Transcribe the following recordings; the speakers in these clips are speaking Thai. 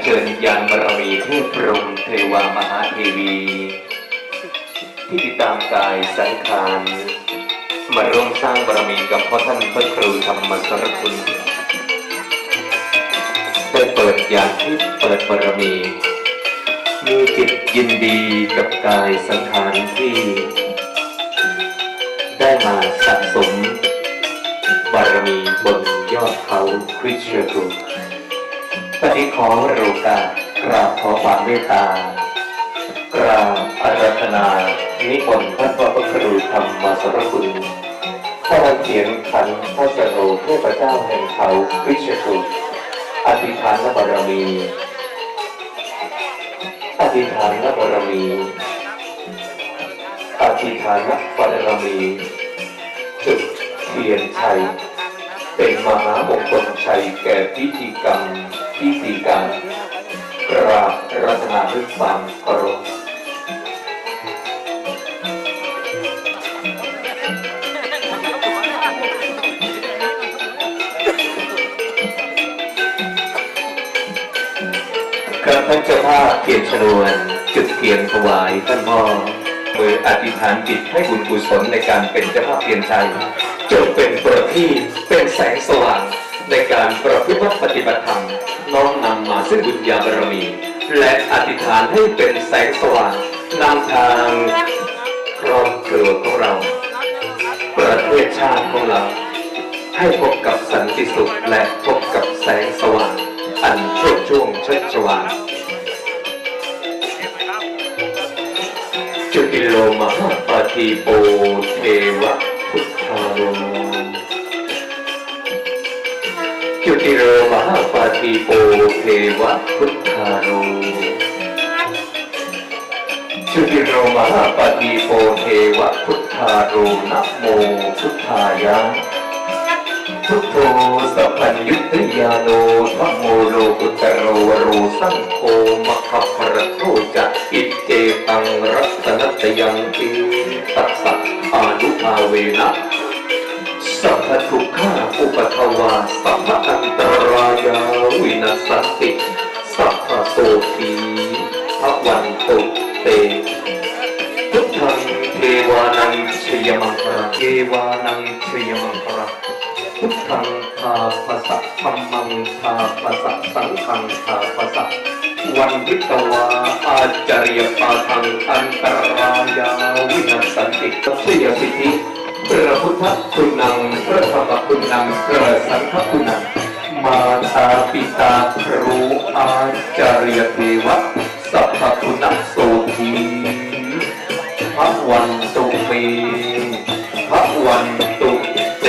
เชิญยานบารมีเทพพรหมเทวามหาเทวีที่ติดตามกายสังขารมาร่วมสร้างบารมีกับพ่อท่านพระครูธรรมสรคุณได้เปิดญาณทิพย์เปิดบารมีมีจิตยินดีกับกายสังขารที่ได้มาสะสมบารมีบนยอดเขาคริสเชอร์รูตอนนี้ขอโอกาสกราบขอความเมตตากราบอาราธนานิมนต์ท่านพระครูธรรมสรคุณข้าเขียนขันพระเจโรเทพเจ้าแห่งเขาคริสเชอร์รูอธิษฐานบารมีอธิษฐานบารมีอธิษฐานบารมีจุดเทียนชัยเป็นมหามงคลชัยแก่พิธีกรรมพิธีการกราบรัตนาด้วยความเคารพกระท่านเจ้าภาพเทียนชนวนจุดเทียนถวายท่านพ่อมืออธิษฐานจิตให้บุญกุศลในการเป็นเจ้าภาพเทียนชัยจงเป็นประทีปเป็นแสงสว่างในการประพฤติปฏิบัติธรรมน้อมนำมาซึ่งบุญญาบารมีและอธิษฐานให้เป็นแสงสว่างนำทางครอบครัวของเราประเทศชาติของเราให้พบกับสันติสุขและพบกับแสงสว่างอันโชติช่วงชัชวาลจุติโลมหาปาทีโปเทวะพุทธาโลจุติโลมหาปาทีโปเทวะพุทธาโลจุติโลมหาปาทีโปเทวะพุทธาโลนะโมพุทธายะพุทโธสัพพัญญุตยาโนธัมโมโลกุตโรวโรสังโฆมะขะภรโตจะอิเจตังรัตนัตยังติตัสสะอานุภาเวนะสัพพทุกขาอุปทวาสัพพอันตรายาวินัสสันติสัพพโสทีภวันตุเตพุทธังเทวานังชยมังคระเทวานังชยมังคระพุทธังทาภะสะธัมมังทาภะสะสังฆังทาภะสะวันวิตวาอาจาริยปาทังอันตรายาวินัสสันติตัสยสิทธิพระพุทธคุณังพระธรรมคุณังพระสังฆคุณังมาตาปิตาครูอาจาริยเทวะสัพพคุณัสโสทีภวันตุเมภวันตุเต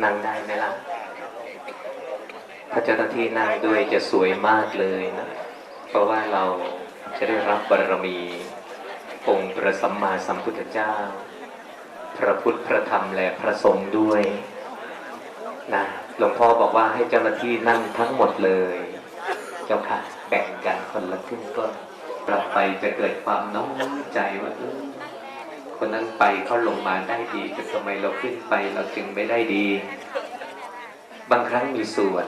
นั่งได้ไหมล่ะถ้าเจ้าหน้าที่นั่งด้วยจะสวยมากเลยนะเพราะว่าเราจะได้รับบารมีองค์พระสัมมาสัมพุทธเจ้าพระพุทธพระธรรมและพระสงฆ์ด้วยนะหลวงพ่อบอกว่าให้เจ้าหน้าที่นั่งทั้งหมดเลยเจ้าค่ะแบ่งกันคนละครึ่งต้นกลับไปจะเกิดความน้อมใจว่าคนนั้นไปเขาลงมาได้ดีแต่ทำไมเราขึ้นไปเราจึงไม่ได้ดีบางครั้งมีส่วน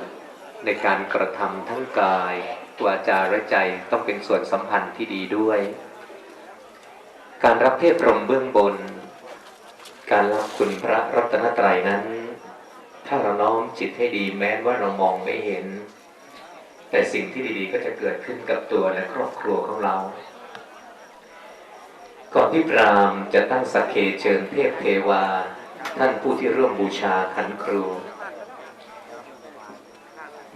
ในการกระทำทั้งกายวาจาและใจต้องเป็นส่วนสัมพันธ์ที่ดีด้วยการรับเทศพรหมเบื้องบนการรับคุณพระรัตนตรัยนั้นถ้าเราน้อมจิตให้ดีแม้ว่าเรามองไม่เห็นแต่สิ่งที่ดีๆก็จะเกิดขึ้นกับตัวและครอบครัวของเราก่อนที่พราหมณ์จะตั้งสักเกเชิญเทพเทวาท่านผู้ที่ร่วมบูชาขันครู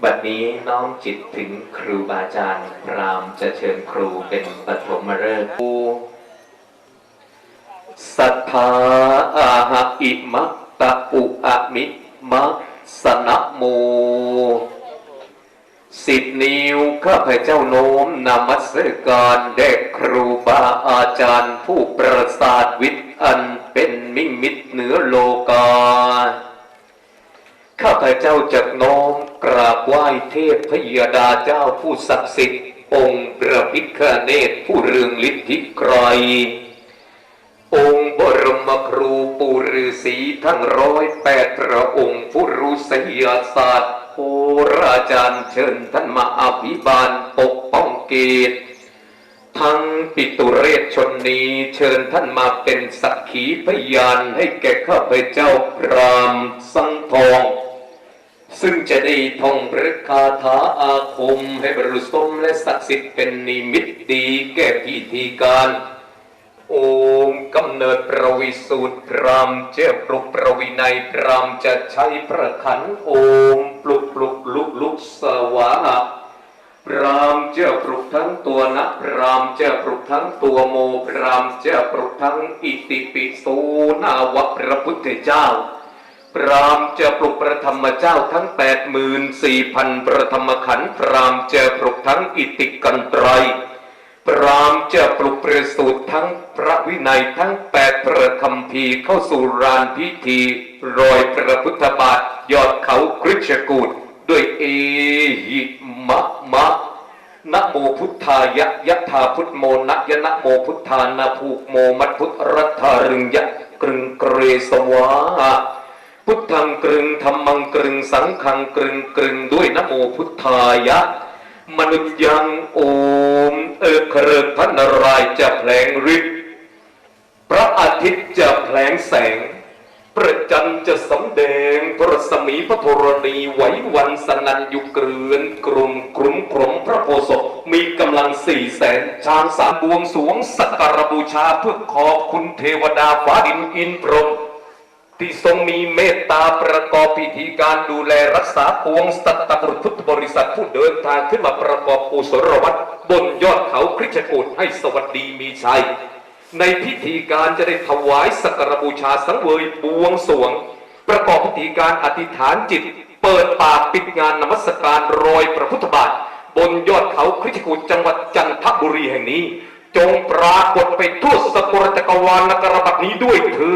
บัดนี้น้อมจิตถึงครูบาอาจารย์พราหมณ์จะเชิญครูเป็นปฐมฤกษ์สัทธาอาหะอิมัตตะอุอะมิมัสสนะโม10 นิ้วข้าพเจ้าโน้มนมัสการแด่ครูบาอาจารย์ผู้ประเสริฐวิทย์อันเป็นมิ่งมิตเหนือโลกาข้าพเจ้าจักน้อมกราบไหว้เทพพยดาเจ้าผู้ศักดิ์สิทธิ์องค์พระพิฆเนศผู้เรืองฤทธิไกรองค์บรมครูปู่ฤาษีทั้ง108 พระองค์ผู้รู้ไสยศาสตร์โหราจารย์เชิญท่านมาอภิบาลปกป้องเกตทั้งปิตุเรศชนนี้เชิญท่านมาเป็นสักขีพยานให้แก่ข้าพเจ้าพราหมณ์สังทองซึ่งจะได้ท่องพระคาถาอาคมให้บริสุทธิ์และศักดิ์สิทธิ์เป็นนิมิตดีแก่พิธีการโอมกำเนิดประวิสูตรพราหมณ์เจ้าปลุกประวินัยพราหมณ์จะใช้พระขันโอมปลุกลุกสวาหะพราหมณ์เจ้าปลุกทั้งตัวนะพราหมณ์เจ้าปลุกทั้งตัวโมพราหมณ์เจ้าปลุกทั้งอิติปิโสนาวะพระพุทธเจ้าพราหมณ์เจ้าปลุกพระธรรมเจ้าทั้ง84,000 พระธรรมขันธ์พราหมณ์เจ้าปลุกทั้งอิติกันไตรพราหมณ์จะปลุกประสูติทั้งพระวินัยทั้ง8 พระคัมภีร์เข้าสู่ลานพิธีรอยพระพุทธบาทยอดเขาคริชกูฏด้วยเอหิมะนะโมพุทธายะยะธาพุทโมนะยะนะโมพุทธานะภูโมมัทพุทธรัตถารึงยะกรึงเกรสวาพุทธังกรึงธัมมังกรึงสังฆังกรึงด้วยนะโมพุทธายะมนุษย์ยังโอมเครืองพระนารายณ์จะแผลงฤทธิ์พระอาทิตย์จะแผลงแสงพระจันทร์จะสำแดงพระสมีพระธรณีไหววันสนันอยู่เกลือนกลุ่มกลุ่มกลมพระโพธิ์ศพมีกำลัง400,000 ช้าง3 บวงสรวงสักการบูชาเพื่อขอบคุณเทวดาฟ้าดินอินพรหมที่ทรงมีเมตตาประกอบพิธีการดูแลรักษาปวงสัตตบุรุษพุทธบริษัทผู้เดินทางขึ้นมาประกอบกุศลวัตรบนยอดเขาคริชกูฏให้สวัสดีมีชัยในพิธีการจะได้ถวายสักการบูชาสังเวยบวงสรวงประกอบพิธีการอธิษฐานจิตเปิดปากปิดงานนมัสการรอยพระพุทธบาทบนยอดเขาคริชกูฏจังหวัดจันทบุรีแห่งนี้จงปรากฏไปทั่วสกลจักรวาลนกรบัดนี้ด้วยเถิ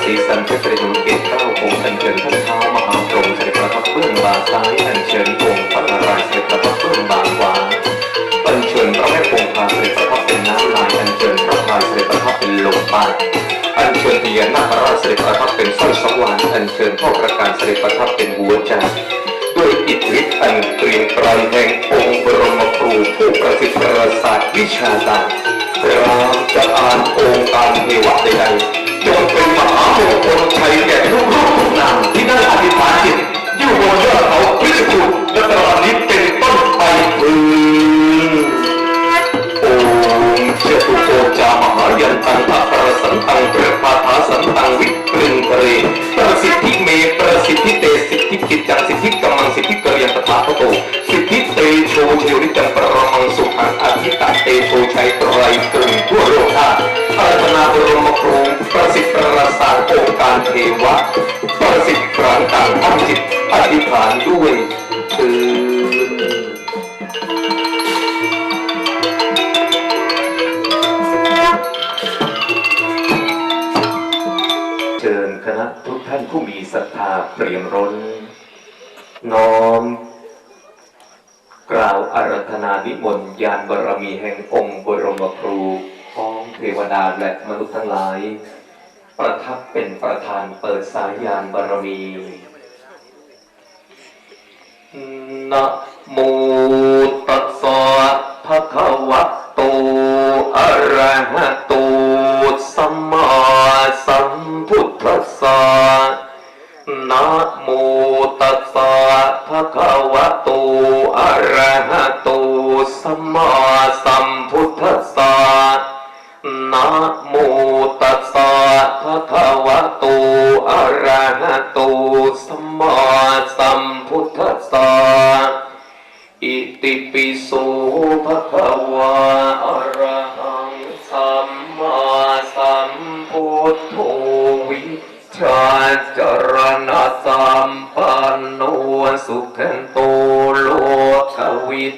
สีสันพระตรีนุเกศเก้าองค์อัญเชิญท่านเท้ามหาพรหมเสด็จประทับเบื้องบ่าซ้ายอัญเชิญองค์พระนารายณ์เสด็จประทับเบื้องบ่าขวาอัญเชิญพระแม่คงคาเสด็จประทับเป็นน้ำลายอัญเชิญพระ บานอัญเชิญพญานาคราชเสด็จประทับเป็นสร้อยสังวาลอัญเชิญพ่อประการเสด็จประทับเป็นหัวใจด้วยอิทธิฤทธิ์อันเกรียงไกรแห่งองค์บรมครูผู้ประสิทธิ์ประสาทวิชาการพระรามจะอ่านองค์การเทวะใดๆจงเป็นมหามงคลชัยแก่ทุกรูปทุกนามที่ได้อธิษฐานจิตอยู่บนยอดเขาพิชิตภูและตลอดนี้เป็นต้นไปโอมเจตุโกจามหายันตังอัปรสันตังเปรปาทาสันตังวิกฤงเทเรประสิทธิเมประสิทธิเตสิทธิกิจจังสิทธิกัมมังสิทธิกริยันตถาคโตสิทธิเตโชเทวิจังปรมังสุขังอธิตะเตโชชัยไตรตรึงทั่วโลกธาตุอาราธนาบรมครูประสิทธิ์ประสาทองค์การเทวะประสิทธิ์ครั้งต่างตั้งจิตอธิษฐานด้วยเชิญคณะทุกท่านผู้มีศรัทธาเปี่ยมล้นน้อมกล่าวอาราธนานิมนต์ญาณบารมีแห่งองค์บรมครูพ้องเทวดาและมนุษย์ทั้งหลายประทับเป็นประธานเปิดสายญาณบารมีนะโมตัสสะภะคะวะโตอะระหะโตสัมมาสัมพุทธัสสะนะโมตัสสะภะคะวะโตอะระหะโตสัมมาสัมพุทธัสสะนะโมตัสสะภะคะวะโตอะระหะโตสัมมาสัมพุทธัสสะอิติปิโสภะคะวะอะระหังสัมมาสัมพุทโธวิชาจรณะสัมปันโนสุขันโตโลกวิท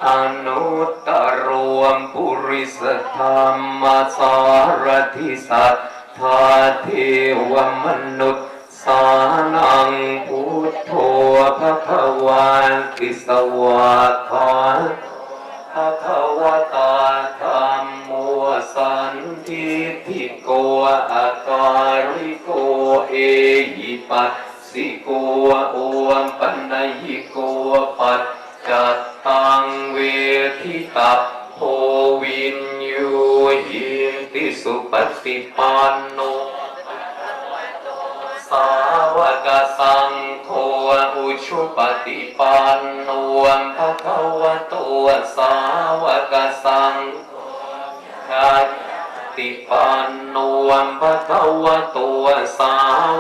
อนุตตรวมปุริสธรรมสารทิสัทธาเทวมนุษย์สานังพุทโธภคะวันติสวะคาภะคะวะตาธัมโมสันทิฏฐิโกอาการิโกเอหิปัสสิโกโอมปัญญิโกปัจจัตตังเวทิตาโพวินยูหิติสุปฏิปันโนสาวกสังโฆอุชุปฏิปันโนภะคะวะโตสาวกสังฆติปันโนภะคะวะโตสา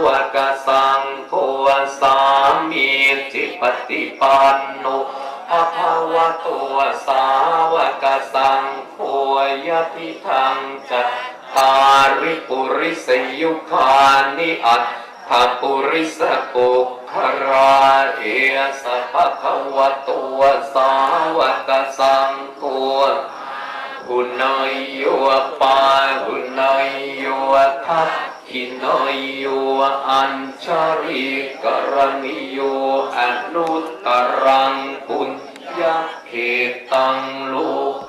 วกสังโฆสามีจิปฏิปันโนภะคะวะโตสาวกสังโฆยะติทังจัตตาริปุริสยุคานิอัตถปุริสปุคคราเอสะภะคะวะโตสาวกสังโฆหุนายโยปาหุนายโยทัพขินายโยอัญชาริกรณิโยอนุตตรังปุญญาเขตังโล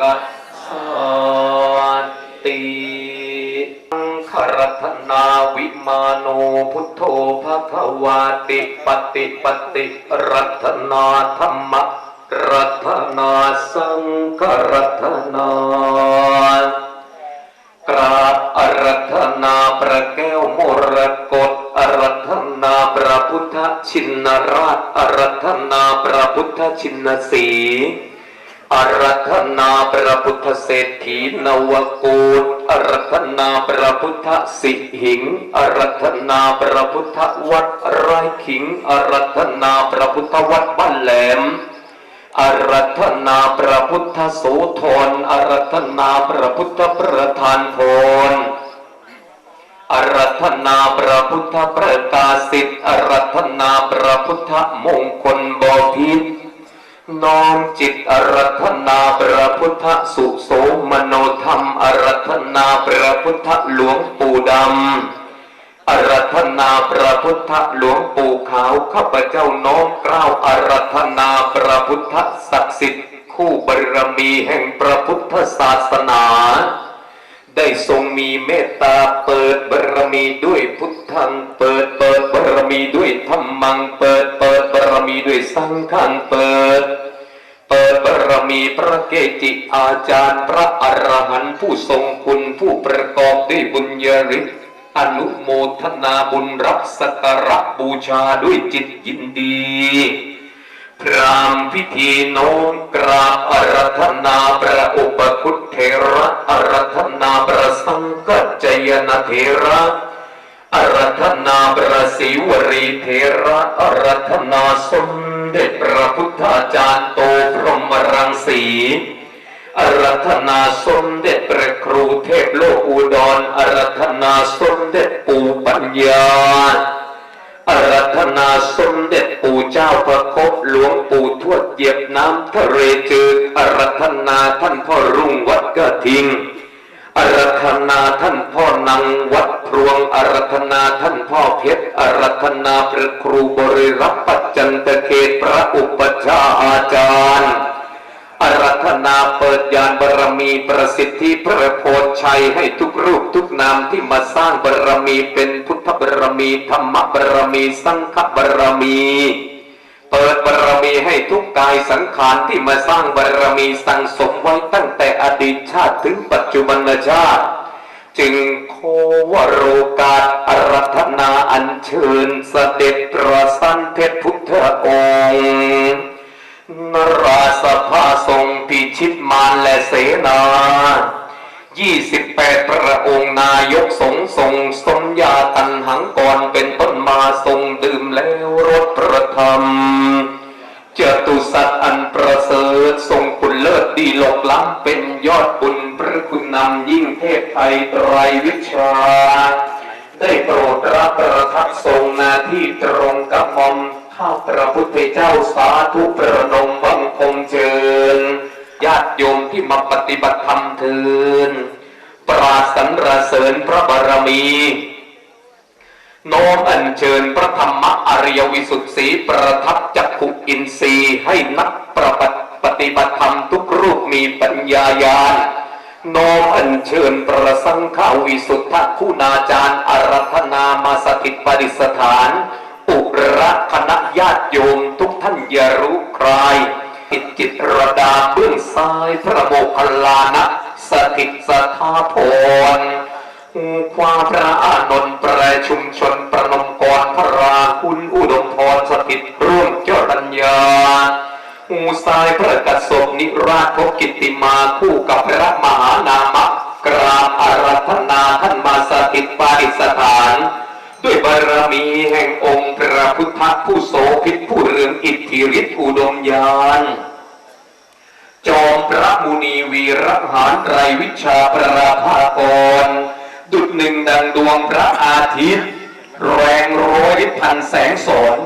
กัสสติครัตนาวิมาโนพุทโธภคะวาติปฏิปฏิรัตนาธรรมรัตนาสังฆรัตนากราบอารัธนาพระแก้วมรกตอารัธนาพระพุทธชินราชอารัธนาพระพุทธชินสีอารัธนาพระพุทธเศรษฐีนวโกฏอารัธนาพระพุทธสิหิงอารัธนาพระพุทธวัดไร่ขิงอารัธนาพระพุทธวัดบ้านแหลมอารัธนาพระพุทธโสธรอารัธนาพระพุทธประธานพรอารัธนาพระพุทธประกาศิทธิ์อารัธนาพระพุทธมงคลบพิตรน้อมจิตอารัธนาพระพุทธสุโสมโนธรรมอารัธนาพระพุทธหลวงปู่ดำอารัธนาพระพุทธหลวงปู่ขาวข้าพเจ้าน้อมกล้าวอารัธนาพระพุทธศักดิ์สิทธิ์คู่บารมีแห่งพระพุทธศาสนา ได้ทรงมีเมตตาเปิดบารมีด้วยพุทธังเปิดบารมีด้วยธัมมังเปิดบารมีด้วยสังฆังเปิดบารมีพระเกจิอาจารย์พระอรหันต์ผู้ทรงคุณผู้ประกอบด้วยบุญญาฤทธิ์อนุโมทนาบุญรับสักการะบูชาด้วยจิตยินดีพรามพิธีโน้มกราบอาราธนาพระอุปคุตเถระอาราธนาพระสังฆจยนะเถระอาราธนาพระศิวรีเถระอาราธนาสมเด็จพระพุทธาจารย์โตพรหมรังสีอาราธนาสมเด็จพระครูเทพโลกอุดรอาราธนาสมเด็จปู่ปัญญาอาราธนาสมเด็จปู่เจ้าประคบหลวงปู่ทวดเหยียบน้ำทะเลจืดอาราธนาท่านพ่อรุ่งวัดกระทิงอาราธนาท่านพ่อนังวัดพรวงอาราธนาท่านพ่อเพชรอาราธนาพระครูบริรักษ์ปัจจันตเขตพระอุปชฌาย์อาจารย์อาราธนาเปิดญาณบารมีประสิทธิพระโพธิ์ชัยให้ทุกรูปทุกนามที่มาสร้างบารมีเป็นพุทธบารมีธรรมบารมีสังฆบารมีเปิดบารมีให้ทุกกายสังขารที่มาสร้างบารมีสั่งสมไว้ตั้งแต่อดีตชาติถึงปัจจุบันชาติจึงขอวโรกาสอาราธนาอัญเชิญเสด็จประสันเพชรพุทธองค์นราสภาทรงพิชิตมารและเสนา28พระองค์นายกสงฆ์ทรงสมญาตันหังกรเป็นต้นมาทรงดื่มแล้วรสประธรรมเจตุสัตว์อันประเสริฐทรงคุณเลิศดีหลกล้ำเป็นยอดบุญพระคุณนำยิ่งเทพไทยไตรวิชาได้โปรดรับประทับทรงหน้าที่ตรงกับหม่อมข้าพระพุทธเจ้าสาธุประนมบังคมเชิญญาติโยมที่มาปฏิบัติธรรมเถิดปราศสรรเสริญพระบารมีน้อมอัญเชิญพระธรรมอริยวิสุทธิสีประทับจักขุอินทรีย์ให้นักปฏิบัติธรรมทุกรูปมีปัญญาญาณน้อมอัญเชิญประสังฆวิสุทธคุณาจารย์อาราธนามาสถิตปฏิสถานอุระคณะญาติโยมทุกท่านอย่ารู้ใครจิตรดาเบื้องซ้ายพระโมคคัลลานะสถิตสถาพรความพระอานนท์ประชุมชนประนมกรพระราคุณอุดมพรสถิตร่วมเจรัญญาสายพระกสบนิราชพบกิตติมาคู่กับพระมหานามะกราบอาราธนาท่านมาสถิตปาฏิสถานด้วยบารมีแห่งองค์พระพุทธผู้โสภิตผู้เรืองอิทธิฤทธิ์อุดมญาณจอมพระมุนีวีรหาญไตรวิชาประภากรดุจหนึ่งดังดวงพระอาทิตย์แรงร้อยพันแสงสอน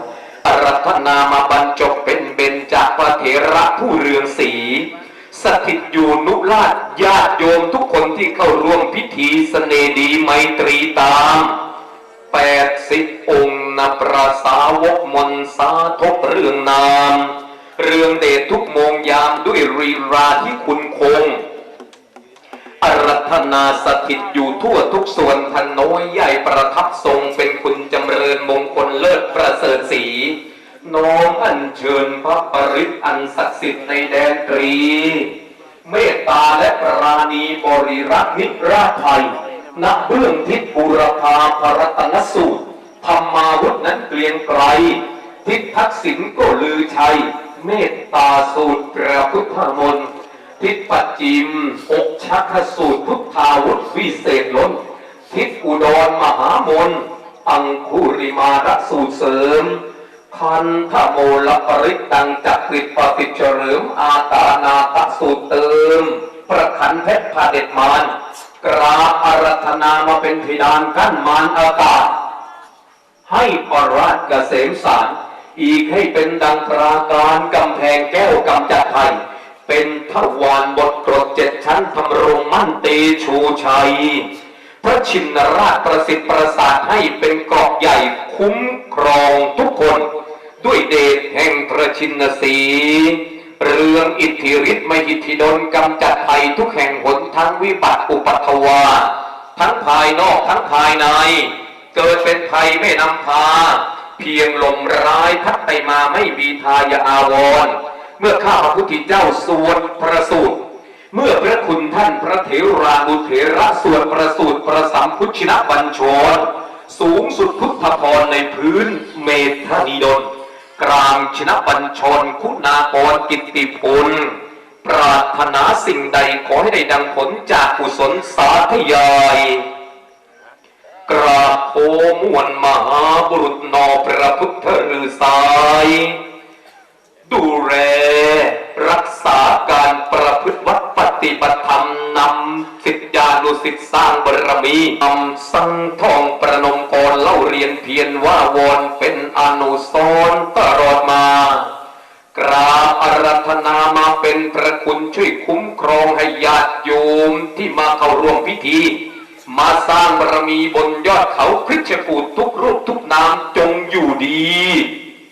อาราธนามาบรรจบเป็นเบญจพระเถระผู้เรืองสีสถิตอยู่นุราชญาติโยมทุกคนที่เข้าร่วมพิธีเสน่ห์ดีไมตรีตาม80องค์นับประสาวกมนสาธกเรื่องนามเรื่องเดชทุกโมงยามด้วยรีราที่คุณคงอาราธนาสถิตอยู่ทั่วทุกส่วนท่านน้อยใหญ่ประทับทรงเป็นคุณจำเริญมงคลเลิศประเสริฐศรีน้อมอัญเชิญพระปริตอันศักดิ์สิทธิ์ในแดนตรีเมตตาและปราณีบริรักษ์มิตรราชไทยณเบื้องทิศบูรพาพรัตนสูตรธรรมาวุธนั้นเกลียงไกลทิศทักษิณก็ลือชัยเมตตาสูตรพระพุทธมนต์ทิศปัจจิมอกชักสูตรพุทธาวุธวิเศษล้นทิศอุดรมหามนอังคุริมารสูตรเสริมคันธโมลปริตตังจักริปฏิเฉลิมอาตานาตสูตรเติมประคันเพชรพาเด็ดมานกราบอาราธนามาเป็นพิดานกั้นมารอากาศให้ปราชเกษมสารอีกให้เป็นดังปราการกำแพงแก้วกำจัดไทยเป็นทวารบทกรด7 ชั้นทำรงมั่นเตชูชัยพระชินราชประสิทธิ์ประสาทให้เป็นเกราะใหญ่คุ้มครองทุกคนด้วยเดชแห่งพระชินสีเรืองอิทธิฤทธิ์มหิทธิดลกำจัดภัยทุกแห่งหน ทั้งวิบัติอุปัตถวาทั้งภายนอกทั้งภายในเกิดเป็นภัยไม่นำพาเพียงลมร้ายพัดไปมาไม่มีทายาอาวรณ์เมื่อข้าพระพุทธเจ้าสวดประสูติเมื่อพระคุณท่านพระเถรานุเถระสวดประสูติประสัมพุทธินบัญชรสูงสุดพุทธพรในพื้นเมธนิดลกลางชนะบัญชรคุณากรกิตติพลปรารถนาสิ่งใดขอให้ได้ดังผลจากกุศลสาธยายกราบโอมวนมหาบุรุษนอพระพุทธฤาษีดูแลรักษาการประพฤติวัดปฏิบัติธรรมนำศิษยานุศิษย์สร้างบารมีนำสังทองประนมกรเล่าเรียนเพียรว่าวอนเป็นอนุสรณ์ตลอดมากราบอาราธนามาเป็นพระคุณช่วยคุ้มครองให้ญาติโยมที่มาเข้าร่วมพิธีมาสร้างบารมีบนยอดเขาคริชกูฏทุกรูปทุกนามจงอยู่ดี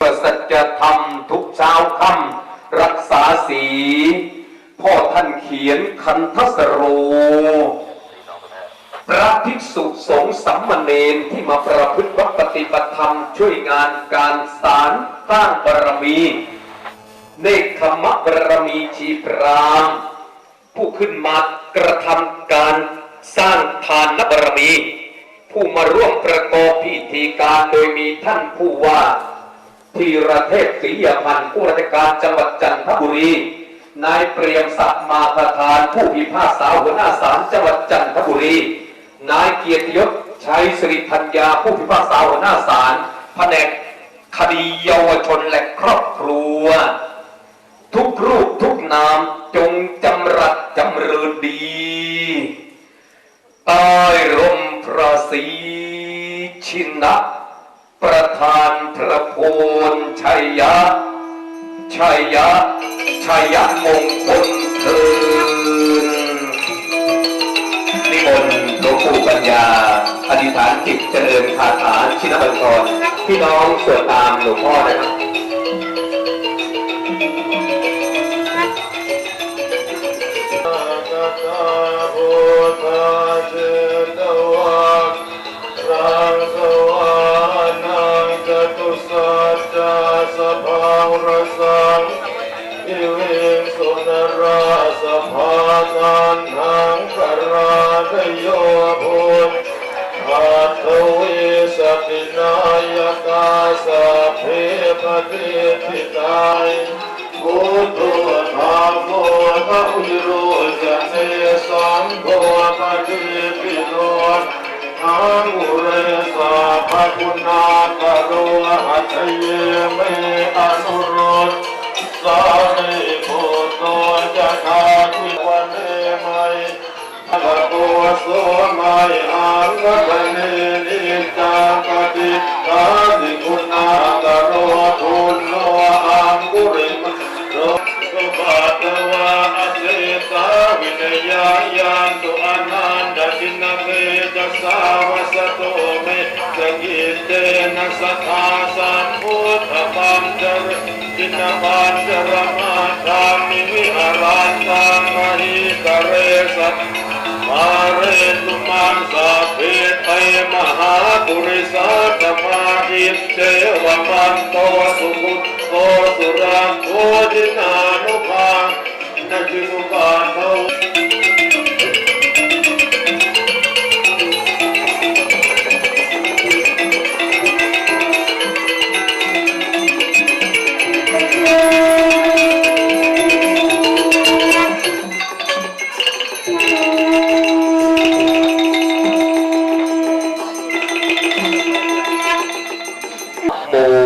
ประสัจธรรมทุกเช้าค่ำรักษาศีลพ่อท่านเขียนคันทสโรพระภิกษุสงฆ์สัมมเนรที่มาประพฤติวัดปฏิบัติธรรมช่วยงานการสร้างบารมีเนกขมบารมีชีพรามผู้ขึ้นมากระทำการสร้างทานบารมีผู้มาร่วมประกอบพิธีการโดยมีท่านผู้ว่าธีรเทพศรียพันธ์ผู้ราชการจังหวัดจันทบุรีนายเปรียมศักดิ์มาประธานผู้พิพากษาหัวหน้าศาลจังหวัดจันทบุรีนายเกียรติยศชัยสิริธัญญาผู้พิพากษาหัวหน้าศาลแผนกคดีเยาวชนและครอบครัวทุกรูปทุกนามจงจำรัดจำเริญดีใต้ร่มพระศรีชินะประธานพระโพนชัยยะมงคลเถิดนิมนต์หลวงปู่ปัญญาอธิษฐานจิตเจริญคาถาชินบัญชรพี่น้องสวดตามหลวงพ่อนะครับคุณาคาโรหัตเยเมอนุโรธสาริปุตโตจะคาทิวันเนมัยอะระโกโสมัยอังคะเนนิจากติตาสิคุณาคาโรทุนโนอังกุริมโรสุปาตวะอเสสาวินยายันตุอนันดจินเมจัสสาวสโตเมสกิเตนะสัทธาสัมพุทธปัญจริจินปัญจรมาธามิวิหารันตังมหิตเรสัตมาเรตุมันสัพเพเตมหาปุริสัตมาหิเจวะมันโตสุขุโตสุรังโคดินานุภานะจิมุปาโตโม